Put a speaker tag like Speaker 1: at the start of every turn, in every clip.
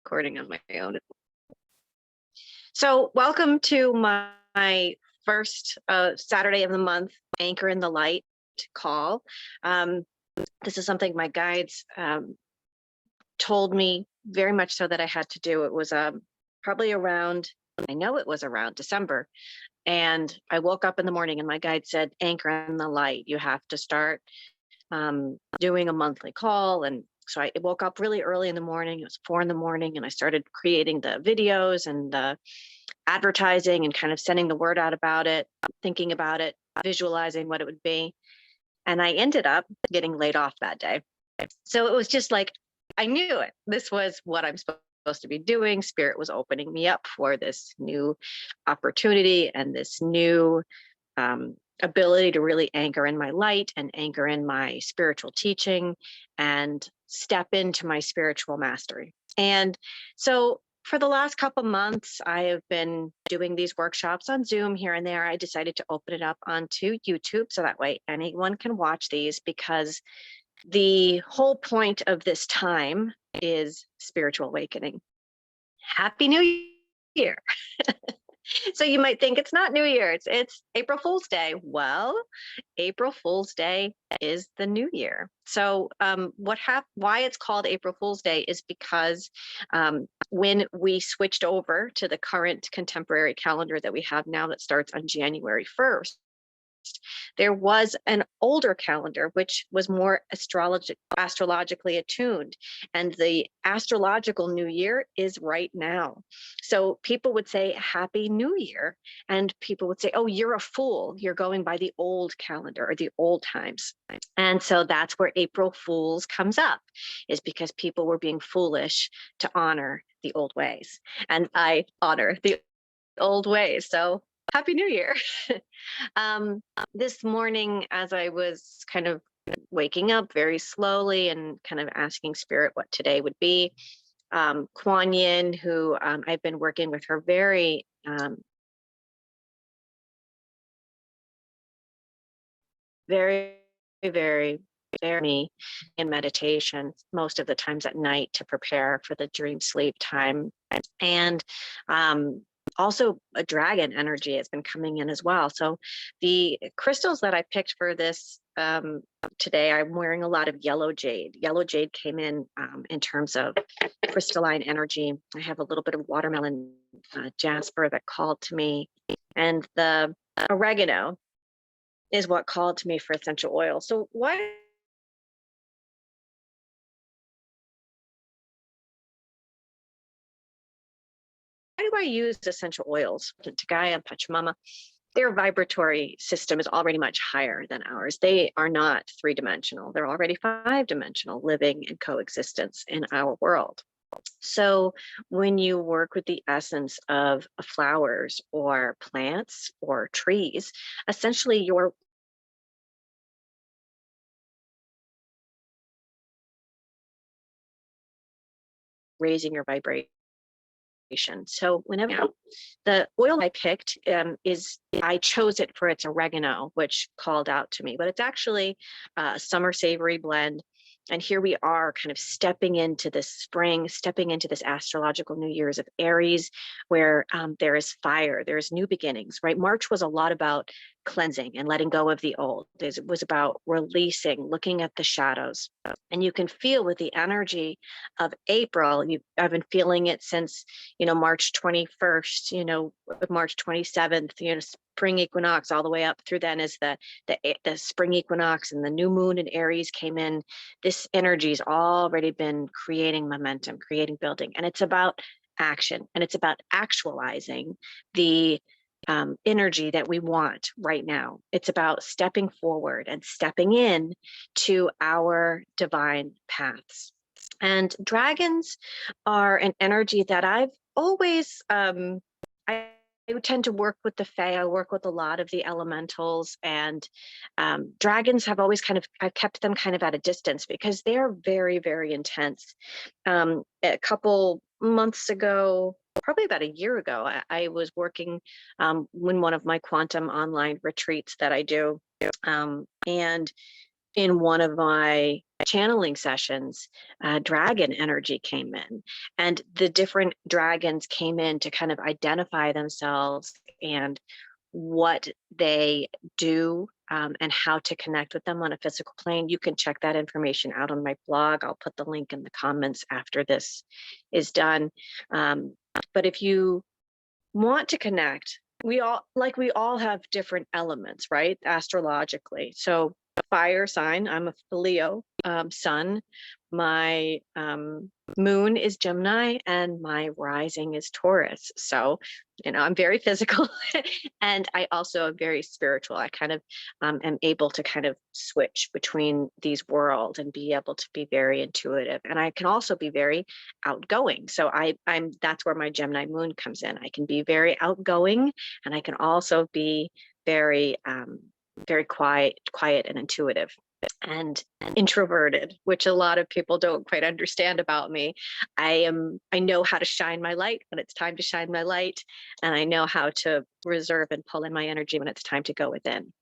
Speaker 1: recording on my own. So welcome to my first Saturday of the month, Anchor in the Light call. This is something my guides told me very much so that I had to do. It was probably around, I know it was around December. And I woke up in the morning and my guide said, Anchor in the Light, you have to start doing a monthly call. And so I woke up really early in the morning. It was 4 a.m. and I started creating the videos and the advertising and kind of sending the word out about it, thinking about it, visualizing what it would be. And I ended up getting laid off that day. So it was just like, I knew it. This was what I'm supposed to be doing. Spirit was opening me up for this new opportunity and this new ability to really anchor in my light and anchor in my spiritual teaching and step into my spiritual mastery. And so for the last couple months, I have been doing these workshops on Zoom here and there. I decided to open it up onto YouTube so that way anyone can watch these, because the whole point of this time is spiritual awakening. Happy New Year. So you might think it's not New Year, it's April Fool's Day. Well, April Fool's Day is the new year. So why it's called April Fool's Day is because when we switched over to the current contemporary calendar that we have now that starts on January 1st, there was an older calendar which was more astrologically attuned, and the astrological new year is right now. So people would say Happy New Year, and people would say, oh, you're a fool, you're going by the old calendar or the old times. And so that's where April Fools comes up, is because people were being foolish to honor the old ways, and I honor the old ways. So Happy New Year. This morning, as I was kind of waking up very slowly and kind of asking Spirit what today would be, Kuan Yin, who I've been working with her very me in meditation most of the times at night to prepare for the dream sleep time. And also a dragon energy has been coming in as well. So the crystals that I picked for this today, I'm wearing a lot of yellow jade. Yellow jade came in terms of crystalline energy. I have a little bit of watermelon jasper that called to me, and the oregano is what called to me for essential oil. So why do I use essential oils? To Gaia and Pachamama, their vibratory system is already much higher than ours. They are not 3-dimensional. They're already 5-dimensional, living in coexistence in our world. So when you work with the essence of flowers or plants or trees, essentially you're raising your vibration. So whenever the oil I picked I chose it for its oregano, which called out to me, but it's actually a summer savory blend. And here we are kind of stepping into this spring, stepping into this astrological New Year's of Aries, where there is fire, there's new beginnings, right? March was a lot about cleansing and letting go of the old. It was about releasing, looking at the shadows. And you can feel with the energy of April, I've been feeling it since, March 21st, March 27th, spring equinox all the way up through then as the spring equinox and the new moon in Aries came in. This energy's already been creating momentum, creating building, and it's about action, and it's about actualizing the energy that we want right now. It's about stepping forward and stepping in to our divine paths. And dragons are an energy that I've always, I tend to work with the Fae. I work with a lot of the elementals, and dragons have always I've kept them kind of at a distance because they're very, very intense. A couple months ago, probably about a year ago, I was working in one of my quantum online retreats that I do. And in one of my channeling sessions, dragon energy came in, and the different dragons came in to kind of identify themselves and what they do, and how to connect with them on a physical plane. You can check that information out on my blog. I'll put the link in the comments after this is done. But if you want to connect, we all have different elements, right? Astrologically. So fire sign, I'm a Leo sun. My moon is Gemini and my rising is Taurus. So, I'm very physical and I also am very spiritual. I kind of am able to kind of switch between these worlds and be able to be very intuitive. And I can also be very outgoing. So I'm that's where my Gemini moon comes in. I can be very outgoing, and I can also be very very quiet and intuitive and introverted, which a lot of people don't quite understand about me. I know how to shine my light when it's time to shine my light, and I know how to reserve and pull in my energy when it's time to go within.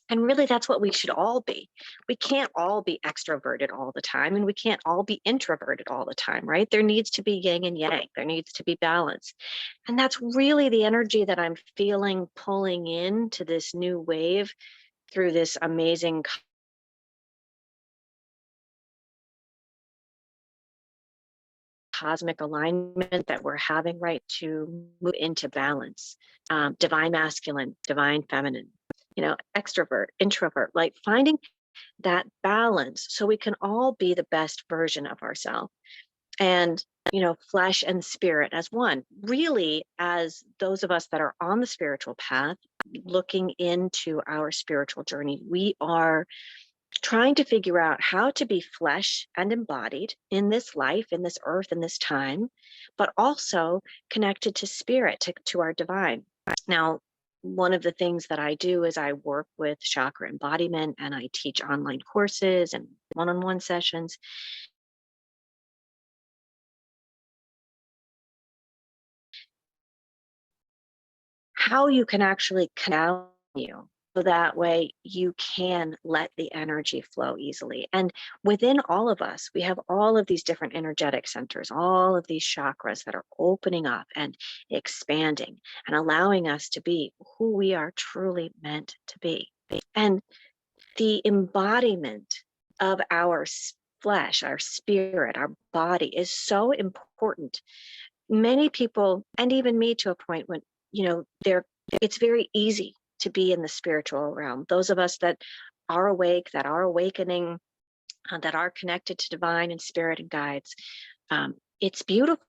Speaker 1: And really, that's what we should all be. We can't all be extroverted all the time, and we can't all be introverted all the time, right? There needs to be yin and yang. There needs to be balance. And that's really the energy that I'm feeling pulling into this new wave through this amazing cosmic alignment that we're having, right, to move into balance. Divine masculine, divine feminine, extrovert, introvert, like finding that balance so we can all be the best version of ourselves. And, flesh and spirit as one, really, as those of us that are on the spiritual path, looking into our spiritual journey, we are trying to figure out how to be flesh and embodied in this life, in this earth, in this time, but also connected to spirit, to our divine. Now, one of the things that I do is I work with chakra embodiment, and I teach online courses and one-on-one sessions. How you can actually connect you, so that way you can let the energy flow easily. And within all of us, we have all of these different energetic centers, all of these chakras that are opening up and expanding and allowing us to be who we are truly meant to be. And the embodiment of our flesh, our spirit, our body is so important. Many people, and even me to a point when, it's very easy to be in the spiritual realm. Those of us that are awake, that are awakening, that are connected to divine and spirit and guides, it's beautiful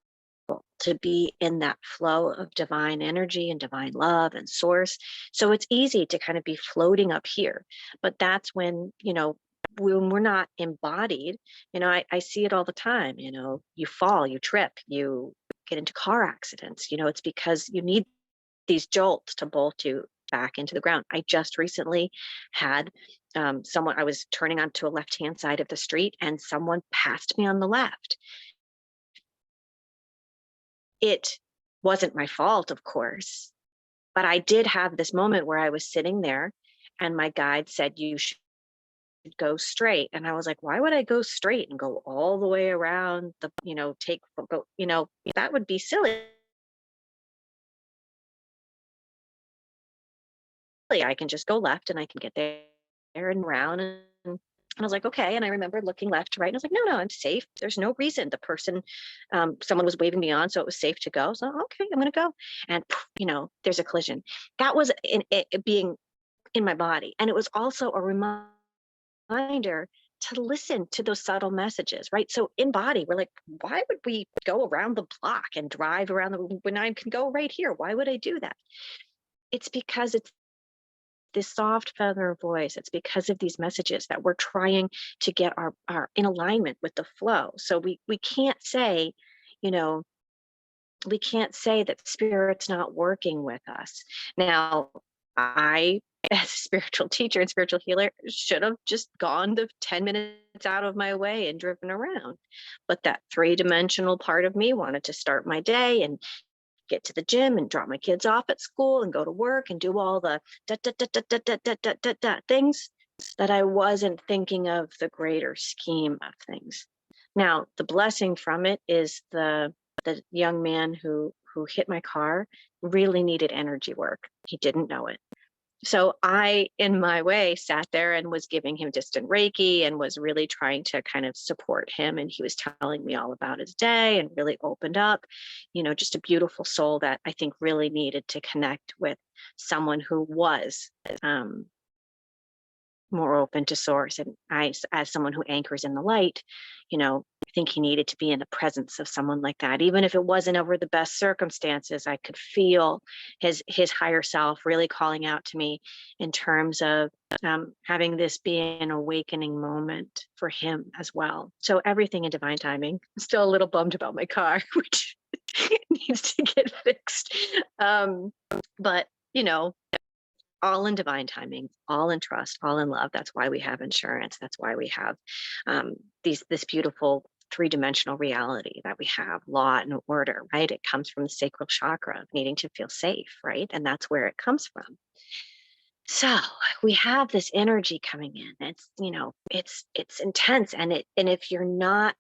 Speaker 1: to be in that flow of divine energy and divine love and source. So it's easy to kind of be floating up here. But that's when, when we're not embodied, I see it all the time. You fall, you trip, you get into car accidents. It's because you need these jolts to bolt you back into the ground. I just recently had someone, I was turning onto a left-hand side of the street, and someone passed me on the left. It wasn't my fault, of course, but I did have this moment where I was sitting there and my guide said, you should go straight. And I was like, why would I go straight and go all the way around the, that would be silly. I can just go left and I can get there and around. And I was like, okay. And I remember looking left to right. And I was like, no, I'm safe. There's no reason. The person, someone was waving me on, so it was safe to go. So, okay, I'm going to go. And, there's a collision. That was it being in my body. And it was also a reminder to listen to those subtle messages, right? So in body, we're like, why would we go around the block and drive around when I can go right here? Why would I do that? It's because it's this soft feather voice. It's because of these messages that we're trying to get our in alignment with the flow. So we can't say, we can't say that spirit's not working with us. Now, I, as a spiritual teacher and spiritual healer, should have just gone the 10 minutes out of my way and driven around. But that three-dimensional part of me wanted to start my day and get to the gym and drop my kids off at school and go to work and do all the things. that I wasn't thinking of the greater scheme of things. Now, the blessing from it is the young man who hit my car really needed energy work. He didn't know it. So I, in my way, sat there and was giving him distant Reiki and was really trying to kind of support him. And he was telling me all about his day and really opened up, just a beautiful soul that I think really needed to connect with someone who was more open to source. And I, as someone who anchors in the light, I think he needed to be in the presence of someone like that. Even if it wasn't over the best circumstances, I could feel his higher self really calling out to me in terms of having this be an awakening moment for him as well. So everything in divine timing. I'm still a little bummed about my car, which needs to get fixed. But all in divine timing, all in trust, all in love. That's why we have insurance. That's why we have this beautiful three-dimensional reality that we have, law and order, right? It comes from the sacral chakra of needing to feel safe, right? And that's where it comes from. So we have this energy coming in. It's intense, and if you're not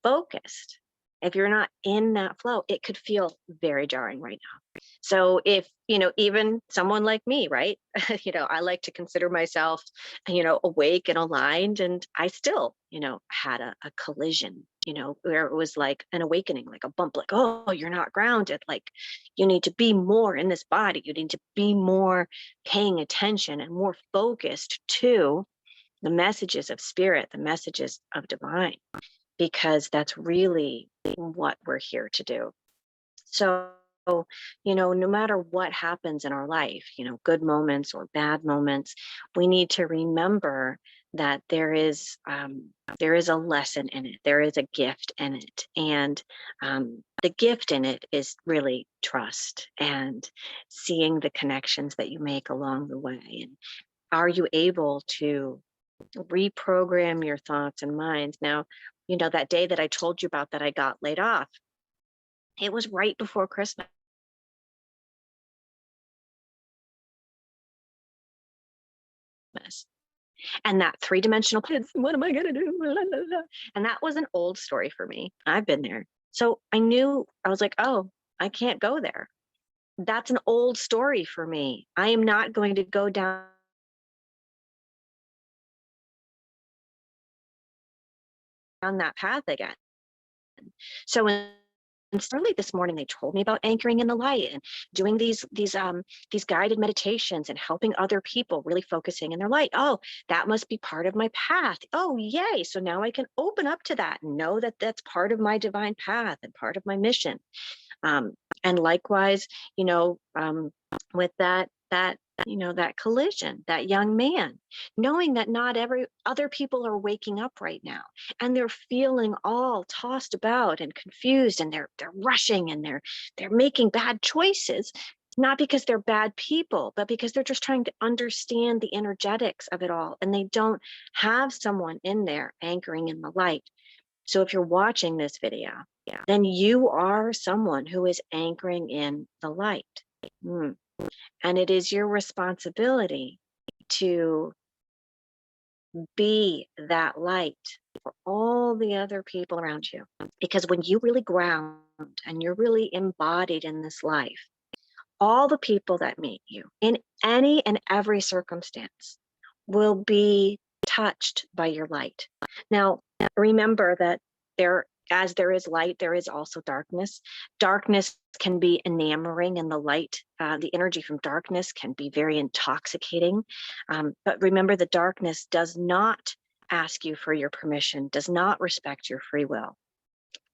Speaker 1: focused, if you're not in that flow, it could feel very jarring right now. So if, even someone like me, right? I like to consider myself, awake and aligned. And I still, had a collision, where it was like an awakening, like a bump, like, oh, you're not grounded. Like you need to be more in this body. You need to be more paying attention and more focused to the messages of spirit, the messages of divine, because that's really what we're here to do. So, no matter what happens in our life, good moments or bad moments, we need to remember that there is a lesson in it. There is a gift in it. And the gift in it is really trust and seeing the connections that you make along the way. And are you able to reprogram your thoughts and minds? Now, that day that I told you about that I got laid off, it was right before Christmas. And that three-dimensional kids, what am I gonna do? And that was an old story for me. I've been there. So I was like, oh, I can't go there. That's an old story for me. I am not going to go down that path again. So early this morning, they told me about anchoring in the light and doing these guided meditations and helping other people, really focusing in their light. Oh, that must be part of my path. Oh, yay. So now I can open up to that and know that that's part of my divine path and part of my mission. And likewise, with that collision, that young man, knowing that not every other people are waking up right now and they're feeling all tossed about and confused, and they're rushing and they're making bad choices, not because they're bad people, but because they're just trying to understand the energetics of it all, and they don't have someone in there anchoring in the light. So if you're watching this video, then you are someone who is anchoring in the light. And it is your responsibility to be that light for all the other people around you. Because when you really ground and you're really embodied in this life, all the people that meet you in any and every circumstance will be touched by your light. Now, remember that as there is light, there is also darkness. Darkness can be enamoring, and the light, the energy from darkness can be very intoxicating. But remember, the darkness does not ask you for your permission, does not respect your free will.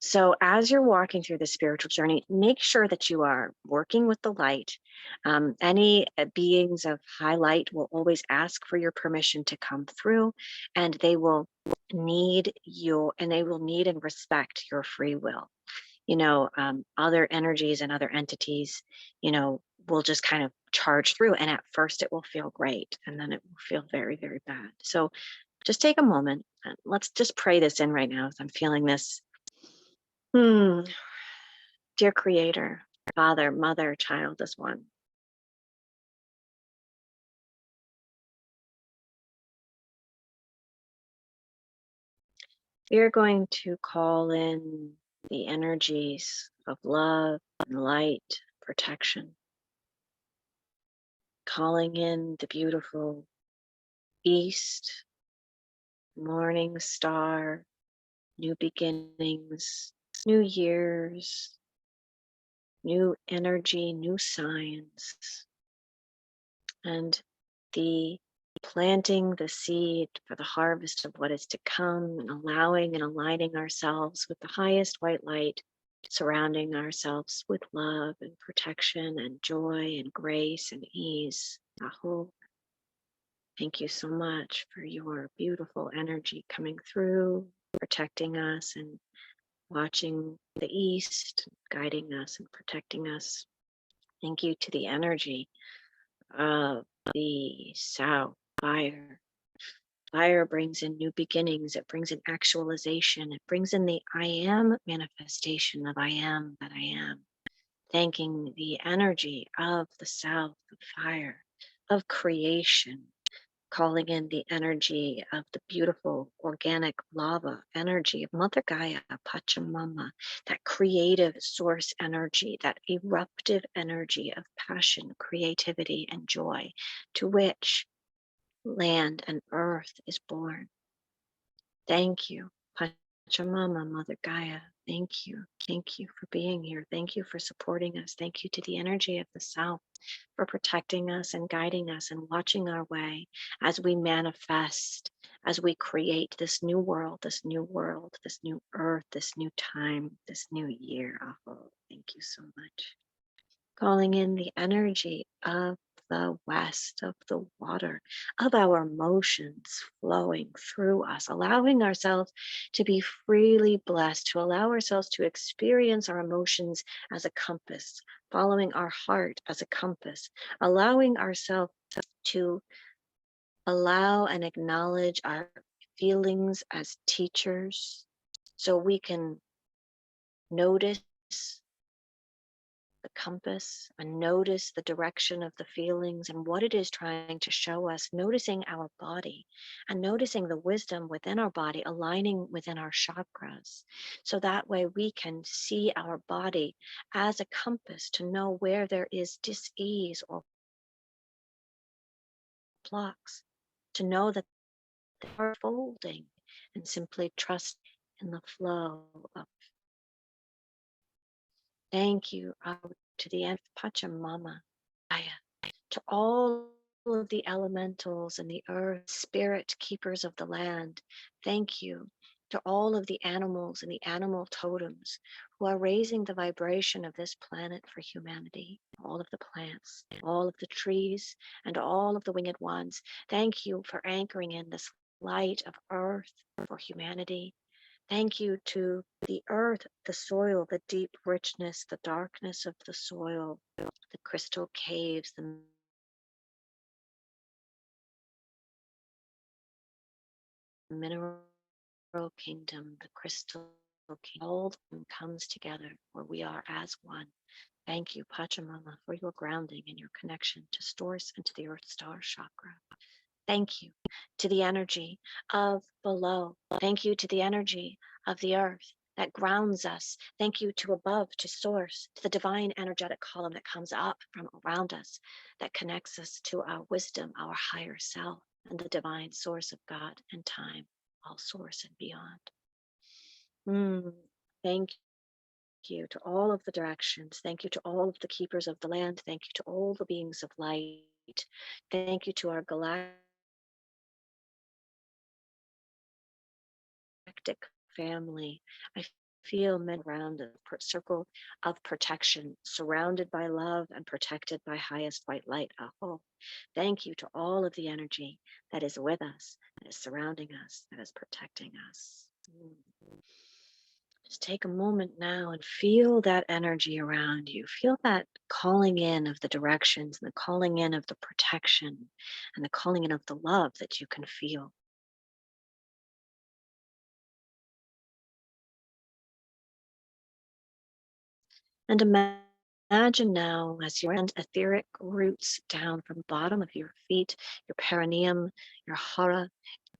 Speaker 1: So as you're walking through the spiritual journey, make sure that you are working with the light. Any beings of high light will always ask for your permission to come through, and they will need and respect your free will. Other energies and other entities, will just kind of charge through. And at first it will feel great, and then it will feel very, very bad. So just take a moment and let's just pray this in right now as I'm feeling this. Dear Creator, Father, Mother, Child as one. We are going to call in the energies of love and light, protection, calling in the beautiful East, morning star, new beginnings, new years, new energy, new science, and the planting the seed for the harvest of what is to come, and allowing and aligning ourselves with the highest white light, surrounding ourselves with love and protection and joy and grace and ease. Aho. Thank you so much for your beautiful energy coming through, protecting us and watching the east, guiding us and protecting us. Thank you to the energy of the south, fire. Fire brings in new beginnings. It brings in actualization. It brings in the I am manifestation of I am that I am. Thanking the energy of the south, of fire, of creation, calling in the energy of the beautiful organic lava energy of Mother Gaia, Pachamama, that creative source energy, that eruptive energy of passion, creativity, and joy, to which land and earth is born. Thank you, Pachamama, Mother Gaia. Thank you. Thank you for being here. Thank you for supporting us. Thank you to the energy of the South for protecting us and guiding us and watching our way as we manifest, as we create this new world, this new earth, this new time, this new year. Oh, thank you so much. Calling in the energy of the west, of the water, of our emotions flowing through us, allowing ourselves to be freely blessed, to allow ourselves to experience our emotions as a compass, following our heart as a compass, allowing ourselves to allow and acknowledge our feelings as teachers, so we can notice the compass and notice the direction of the feelings and what it is trying to show us, noticing our body and noticing the wisdom within our body, aligning within our chakras. So that way we can see our body as a compass to know where there is dis-ease or blocks, to know that they are folding, and simply trust in the flow of. Thank you to the end of Pachamama, Gaia, to all of the elementals and the earth, spirit keepers of the land. Thank you to all of the animals and the animal totems who are raising the vibration of this planet for humanity, all of the plants, all of the trees, and all of the winged ones. Thank you for anchoring in this light of earth for humanity. Thank you to the earth, the soil, the deep richness, the darkness of the soil, the crystal caves, the mineral kingdom, the crystal kingdom. All of them comes together where we are as one. Thank you, Pachamama, for your grounding and your connection to Source and to the Earth Star chakra. Thank you to the energy of below. Thank you to the energy of the earth that grounds us. Thank you to above, to source, to the divine energetic column that comes up from around us, that connects us to our wisdom, our higher self, and the divine source of God and time, all source and beyond. Thank you to all of the directions. Thank you to all of the keepers of the land. Thank you to all the beings of light. Thank you to our galactic family. I feel men around a circle of protection, surrounded by love and protected by highest white light. Aho. Thank you to all of the energy that is with us, that is surrounding us, that is protecting us. Just take a moment now and feel that energy around you. Feel that calling in of the directions and the calling in of the protection and the calling in of the love that you can feel. And imagine now as you send etheric roots down from the bottom of your feet, your perineum, your hara,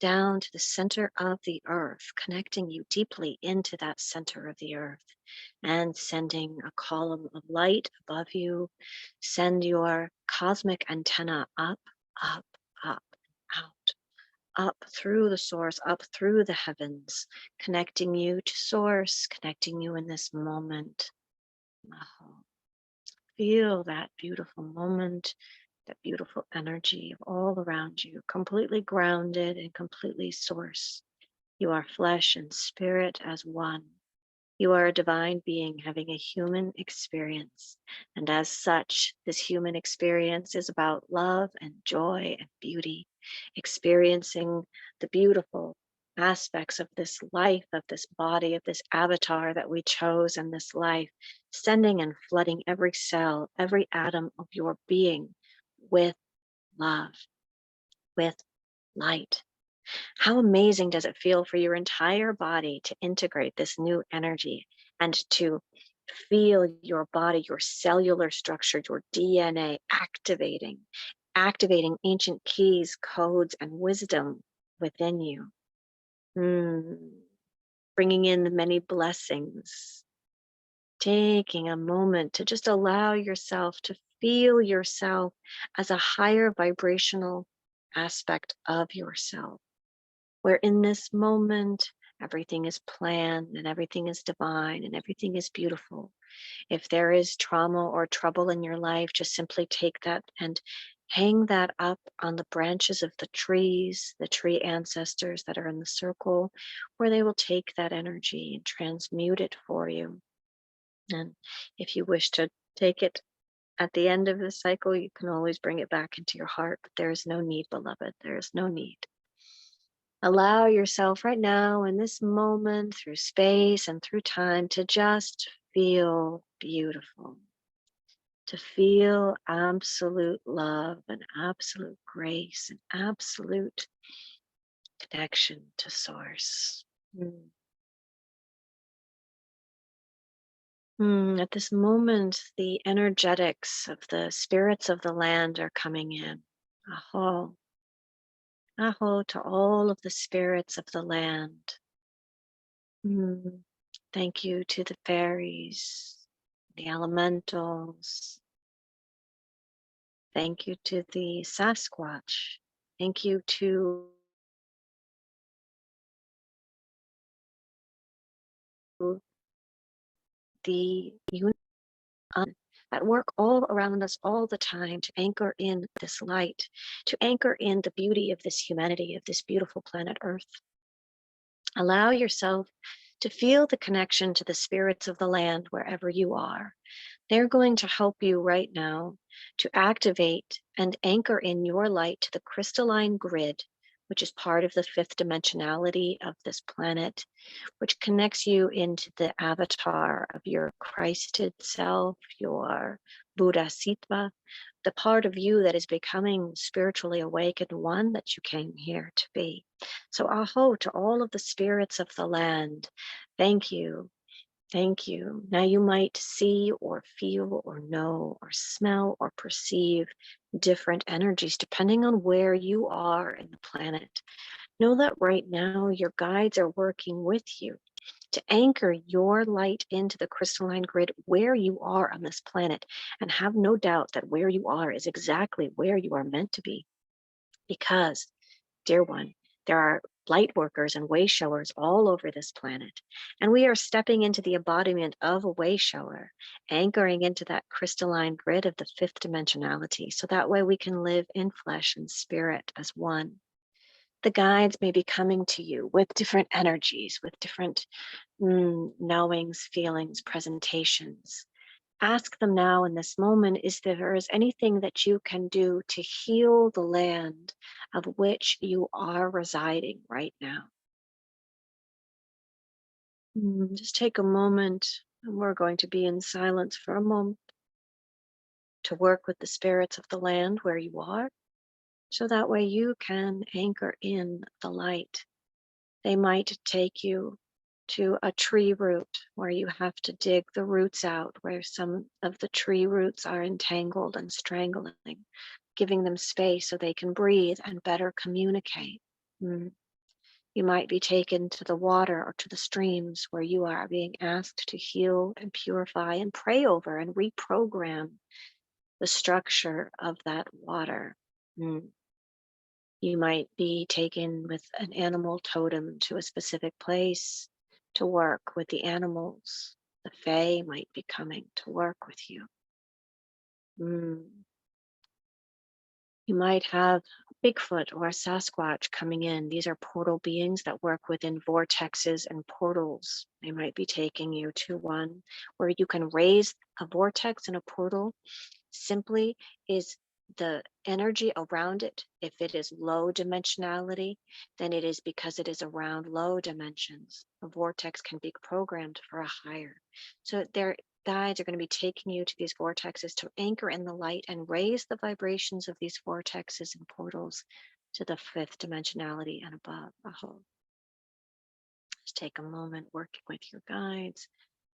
Speaker 1: down to the center of the earth, connecting you deeply into that center of the earth and sending a column of light above you. Send your cosmic antenna up, up, up, out, up through the source, up through the heavens, connecting you to source, connecting you in this moment. Feel that beautiful moment, that beautiful energy of all around you, completely grounded and completely source. You are flesh and spirit as one. You are a divine being having a human experience. And as such, this human experience is about love and joy and beauty, experiencing the beautiful aspects of this life, of this body, of this avatar that we chose in this life, sending and flooding every cell, every atom of your being with love, with light. How amazing does it feel for your entire body to integrate this new energy and to feel your body, your cellular structure, your DNA activating ancient keys, codes, and wisdom within you. Bringing in the many blessings. Taking a moment to just allow yourself to feel yourself as a higher vibrational aspect of yourself, where in this moment, everything is planned and everything is divine and everything is beautiful. If there is trauma or trouble in your life, just simply take that and hang that up on the branches of the trees, the tree ancestors that are in the circle, where they will take that energy and transmute it for you. And if you wish to take it at the end of the cycle, you can always bring it back into your heart, but there is no need, beloved. There is no need. Allow yourself right now in this moment through space and through time to just feel beautiful, to feel absolute love and absolute grace and absolute connection to source. At this moment, the energetics of the spirits of the land are coming in. Aho. Aho to all of the spirits of the land. Thank you to the fairies, the elementals. Thank you to the Sasquatch. Thank you to the universe that work all around us all the time to anchor in this light, to anchor in the beauty of this humanity, of this beautiful planet Earth. Allow yourself to feel the connection to the spirits of the land wherever you are. They're going to help you right now to activate and anchor in your light to the crystalline grid, which is part of the fifth dimensionality of this planet, which connects you into the avatar of your Christed self, your Buddha Siddha, the part of you that is becoming spiritually awakened, one that you came here to be. So aho to all of the spirits of the land. Thank you. Thank you. Now you might see or feel or know or smell or perceive different energies depending on where you are in the planet. Know that right now your guides are working with you to anchor your light into the crystalline grid where you are on this planet, and have no doubt that where you are is exactly where you are meant to be. Because, dear one, there are light workers and way showers all over this planet. And we are stepping into the embodiment of a way shower, anchoring into that crystalline grid of the fifth dimensionality. So that way we can live in flesh and spirit as one. The guides may be coming to you with different energies, with different knowings, feelings, presentations. Ask them now in this moment, is there anything that you can do to heal the land of which you are residing right now? Just take a moment, and we're going to be in silence for a moment to work with the spirits of the land where you are, so that way you can anchor in the light. They might take you to a tree root where you have to dig the roots out, where some of the tree roots are entangled and strangling, giving them space so they can breathe and better communicate. You might be taken to the water or to the streams where you are being asked to heal and purify and pray over and reprogram the structure of that water. You might be taken with an animal totem to a specific place to work with the animals. The Fae might be coming to work with you. You might have Bigfoot or a Sasquatch coming in. These are portal beings that work within vortexes and portals. They might be taking you to one where you can raise a vortex and a portal. Simply is the energy around it. If it is low dimensionality, then it is because it is around low dimensions. A vortex can be programmed for a higher. So their guides are going to be taking you to these vortexes to anchor in the light and raise the vibrations of these vortexes and portals to the fifth dimensionality and above. Just take a moment working with your guides,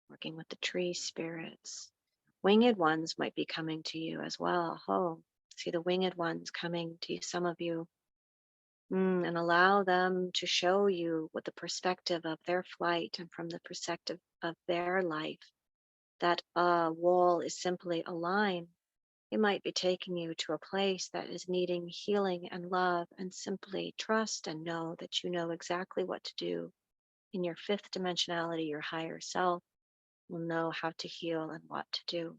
Speaker 1: working with the tree spirits. Winged ones might be coming to you as well. See the winged ones coming to some of you. And allow them to show you with the perspective of their flight and from the perspective of their life that a wall is simply a line. It might be taking you to a place that is needing healing and love, and simply trust and know that you know exactly what to do. In your fifth dimensionality, your higher self will know how to heal and what to do.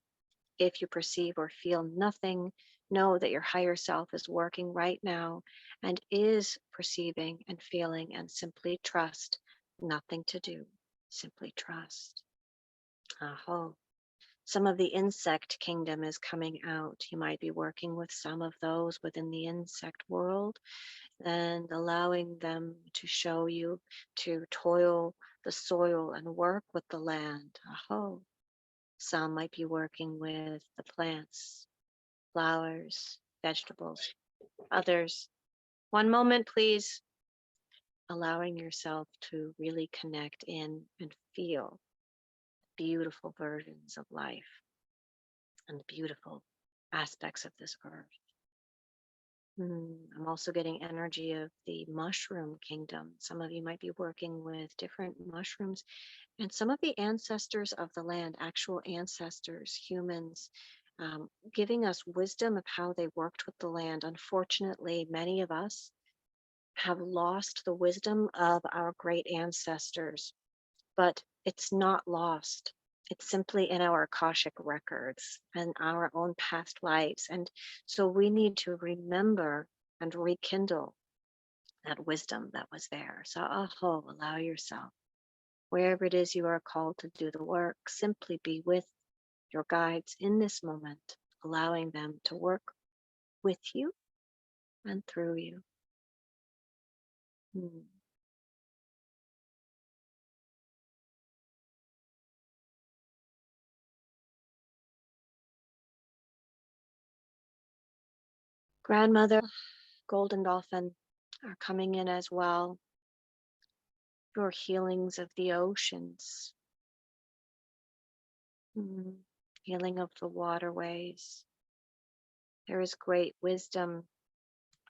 Speaker 1: If you perceive or feel nothing, know that your higher self is working right now and is perceiving and feeling, and simply trust. Nothing to do, simply trust. Some of the insect kingdom is coming out. You might be working with some of those within the insect world and allowing them to show you to toil the soil and work with the land. Some might be working with the plants, flowers, vegetables. Others, one moment, please, allowing yourself to really connect in and feel beautiful versions of life and the beautiful aspects of this earth. I'm also getting energy of the mushroom kingdom. Some of you might be working with different mushrooms, and some of the ancestors of the land, actual ancestors, humans, giving us wisdom of how they worked with the land. Unfortunately, many of us have lost the wisdom of our great ancestors, but it's not lost. It's simply in our Akashic Records and our own past lives. And so we need to remember and rekindle that wisdom that was there. So, allow yourself, wherever it is you are called to do the work, simply be with your guides in this moment, allowing them to work with you and through you. Grandmother, Golden Dolphin are coming in as well. Your healings of the oceans, healing of the waterways. There is great wisdom.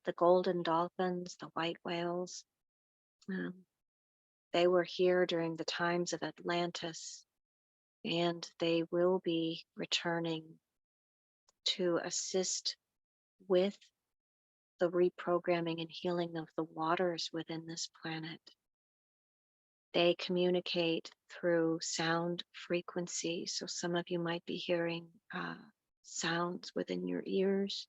Speaker 1: The golden dolphins, the white whales, they were here during the times of Atlantis, and they will be returning to assist with the reprogramming and healing of the waters within this planet. They communicate through sound frequency. So some of you might be hearing sounds within your ears.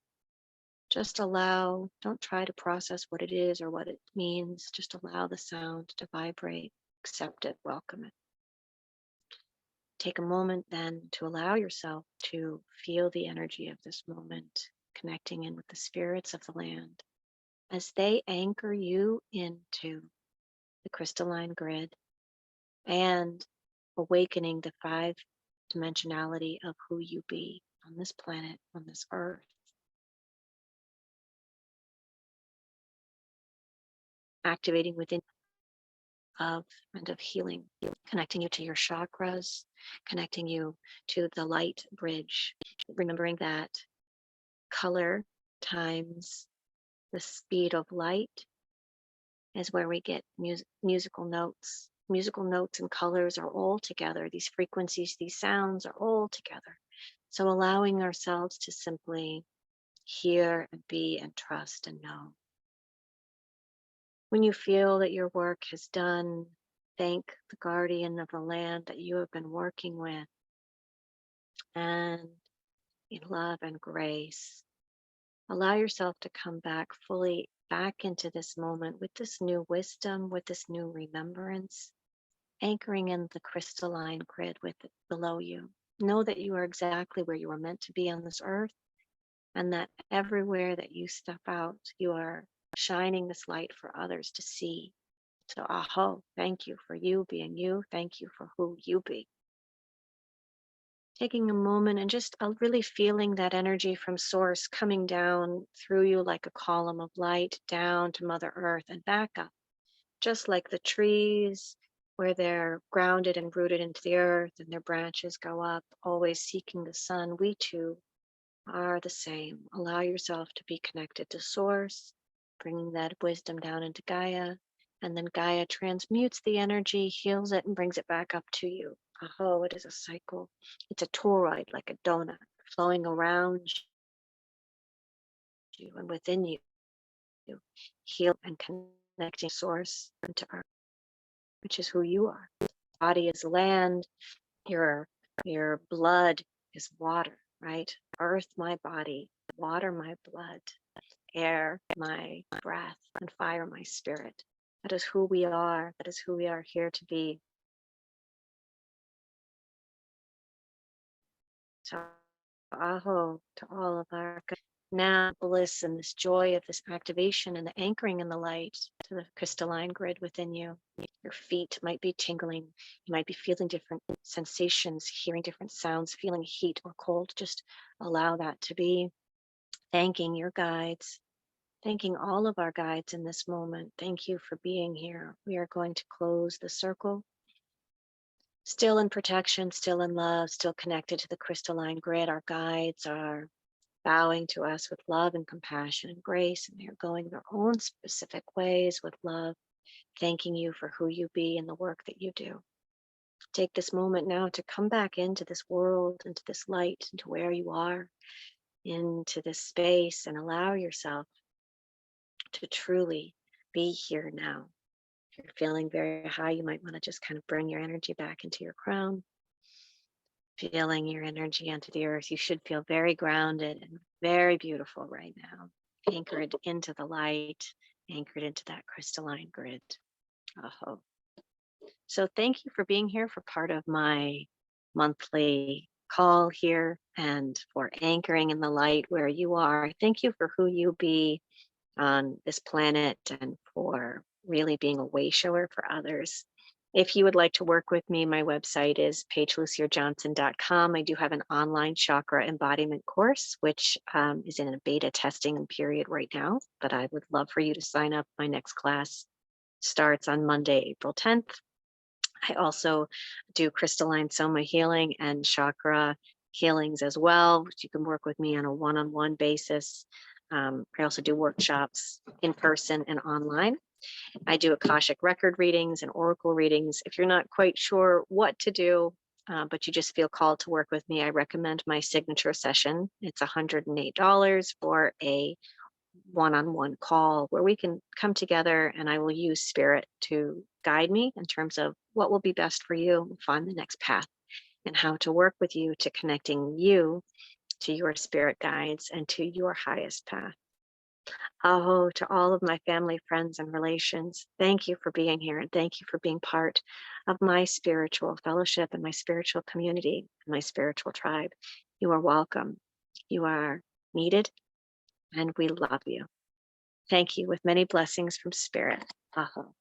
Speaker 1: Just allow, don't try to process what it is or what it means. Just allow the sound to vibrate, accept it, welcome it. Take a moment then to allow yourself to feel the energy of this moment, connecting in with the spirits of the land as they anchor you into the crystalline grid and awakening the 5-dimensionality of who you be on this planet, on this earth. Activating within of healing, connecting you to your chakras, connecting you to the light bridge, remembering that color times the speed of light is where we get musical notes. Musical notes and colors are all together. These frequencies, these sounds are all together. So allowing ourselves to simply hear and be and trust and know. When you feel that your work has done, thank the guardian of the land that you have been working with. And in love and grace, allow yourself to come back fully back into this moment with this new wisdom, with this new remembrance, anchoring in the crystalline grid with it below you. Know that you are exactly where you are meant to be on this earth, and that everywhere that you step out, you are shining this light for others to see. So, aho, thank you for you being you. Thank you for who you be. Taking a moment and just really feeling that energy from source coming down through you like a column of light down to Mother Earth and back up, just like the trees where they're grounded and rooted into the earth and their branches go up, always seeking the sun. We too are the same. Allow yourself to be connected to source, bringing that wisdom down into Gaia, and then Gaia transmutes the energy, heals it, and brings it back up to you. Aho, it is a cycle. It's a toroid, like a donut, flowing around you and within you, heal and connecting source into earth, which is who you are. Body is land, your blood is water, right? Earth, my body, water, my blood, air, my breath, and fire, my spirit. That is who we are. That is who we are here to be. So, aho to all of our now bliss and this joy of this activation and the anchoring in the light to the crystalline grid within you. Your feet might be tingling. You might be feeling different sensations, hearing different sounds, feeling heat or cold. Just allow that to be. Thanking your guides. Thanking all of our guides in this moment. Thank you for being here. We are going to close the circle. Still in protection, still in love, still connected to the crystalline grid. Our guides are bowing to us with love and compassion and grace, and they're going their own specific ways with love, thanking you for who you be and the work that you do. Take this moment now to come back into this world, into this light, into where you are, into this space, and allow yourself to truly be here now. If you're feeling very high, you might want to just kind of bring your energy back into your crown. Feeling your energy onto the earth. You should feel very grounded and very beautiful right now. Anchored into the light, anchored into that crystalline grid. Aho. So thank you for being here for part of my monthly call here and for anchoring in the light where you are. Thank you for who you be on this planet and for really being a way shower for others. If you would like to work with me, my website is paigelussierjohnson.com. I do have an online chakra embodiment course, which is in a beta testing period right now, but I would love for you to sign up. My next class starts on Monday, April 10th. I also do crystalline soma healing and chakra healings as well, which you can work with me on a one-on-one basis. I also do workshops in person and online. I do Akashic record readings and oracle readings. If you're not quite sure what to do, but you just feel called to work with me, I recommend my signature session. It's $108 for a one-on-one call where we can come together and I will use spirit to guide me in terms of what will be best for you, find the next path, and how to work with you to connecting you to your spirit guides and to your highest path. Aho to all of my family, friends, and relations. Thank you for being here and thank you for being part of my spiritual fellowship and my spiritual community, my spiritual tribe. You are welcome. You are needed and we love you. Thank you with many blessings from Spirit. Aho.